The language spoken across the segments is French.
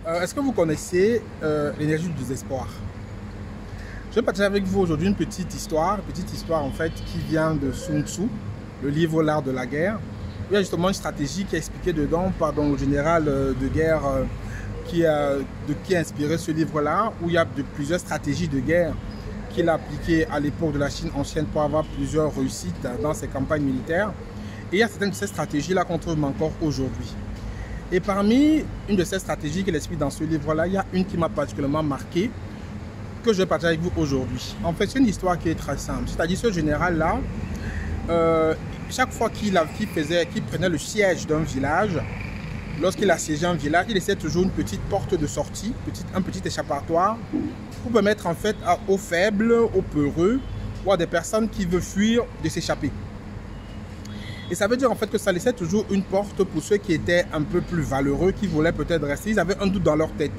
Est-ce que vous connaissez l'énergie du désespoir? Je vais partager avec vous aujourd'hui une petite histoire en fait qui vient de Sun Tzu, le livre L'art de la guerre. Il y a justement une stratégie qui est expliquée dedans par le général de guerre qui a inspiré ce livre-là, où il y a plusieurs stratégies de guerre qu'il a appliquées à l'époque de la Chine ancienne pour avoir plusieurs réussites dans ses campagnes militaires. Et il y a certaines de ces stratégies-là qu'on trouve encore aujourd'hui. Et parmi une de ces stratégies qu'il explique dans ce livre-là, il y a une qui m'a particulièrement marqué, que je vais partager avec vous aujourd'hui. En fait, c'est une histoire qui est très simple. C'est-à-dire ce général-là, chaque fois qu'il prenait le siège d'un village, lorsqu'il assiégeait un village, il laissait toujours une petite porte de sortie, un petit échappatoire, pour permettre en fait aux faibles, aux peureux, ou à des personnes qui veulent fuir de s'échapper. Et ça veut dire en fait que ça laissait toujours une porte pour ceux qui étaient un peu plus valeureux, qui voulaient peut-être rester. Ils avaient un doute dans leur tête.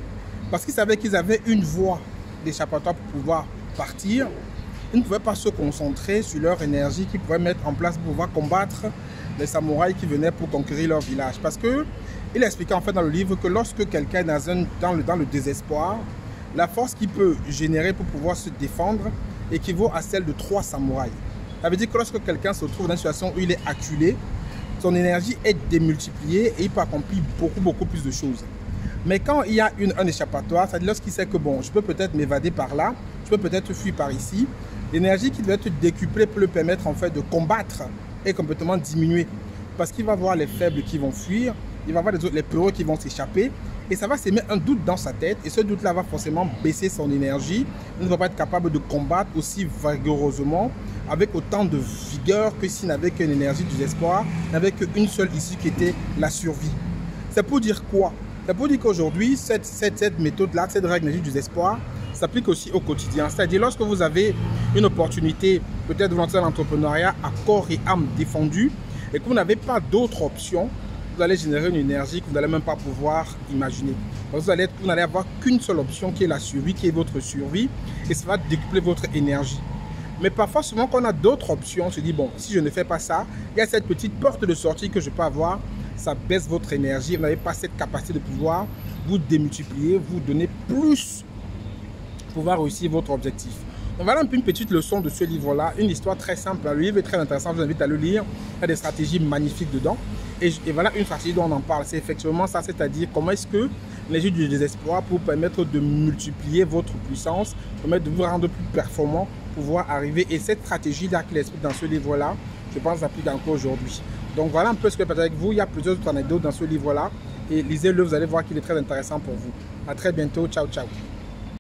Parce qu'ils savaient qu'ils avaient une voie d'échappatoire pour pouvoir partir. Ils ne pouvaient pas se concentrer sur leur énergie qu'ils pouvaient mettre en place pour pouvoir combattre les samouraïs qui venaient pour conquérir leur village. Parce qu'il expliquait en fait dans le livre que lorsque quelqu'un est dans le désespoir, la force qu'il peut générer pour pouvoir se défendre équivaut à celle de 3 samouraïs. Ça veut dire que lorsque quelqu'un se trouve dans une situation où il est acculé, son énergie est démultipliée et il peut accomplir beaucoup plus de choses. Mais quand il y a un échappatoire, c'est-à-dire lorsqu'il sait que bon, je peux peut-être m'évader par là, je peux peut-être fuir par ici, l'énergie qui doit être décuplée peut le permettre en fait de combattre et complètement diminuer. Parce qu'il va voir les faibles qui vont fuir, il va voir les peureux qui vont s'échapper, et ça va s'émettre un doute dans sa tête, et ce doute-là va forcément baisser son énergie. Il ne va pas être capable de combattre aussi vigoureusement, avec autant de vigueur que s'il n'avait qu'une énergie du désespoir, n'avait qu'une seule issue qui était la survie. C'est pour dire quoi? C'est pour dire qu'aujourd'hui, cette méthode-là, cette règle d'énergie du désespoir, s'applique aussi au quotidien. C'est-à-dire lorsque vous avez une opportunité, peut-être de lancer l'entrepreneuriat à corps et âme défendu, et que vous n'avez pas d'autre option, vous allez générer une énergie que vous n'allez même pas pouvoir imaginer. Donc vous n'allez avoir qu'une seule option qui est la survie, qui est votre survie, et ça va décupler votre énergie. Mais parfois, souvent, quand on a d'autres options, on se dit, bon, si je ne fais pas ça, il y a cette petite porte de sortie que je peux avoir, ça baisse votre énergie, vous n'avez pas cette capacité de pouvoir vous démultiplier, vous donner plus pour pouvoir réussir votre objectif. Donc voilà un peu une petite leçon de ce livre-là, une histoire très simple. Le livre est très intéressant, je vous invite à le lire, il y a des stratégies magnifiques dedans. Et voilà une stratégie dont on en parle, c'est effectivement ça, c'est-à-dire comment est-ce que l'énergie du désespoir pour permettre de multiplier votre puissance, permettre de vous rendre plus performant, pouvoir arriver. Et cette stratégie-là qu'il explique dans ce livre-là, je pense s'applique encore aujourd'hui. Donc voilà un peu ce que je partage avec vous. Il y a plusieurs autres anecdotes dans ce livre-là. Et lisez-le, vous allez voir qu'il est très intéressant pour vous. À très bientôt. Ciao, ciao.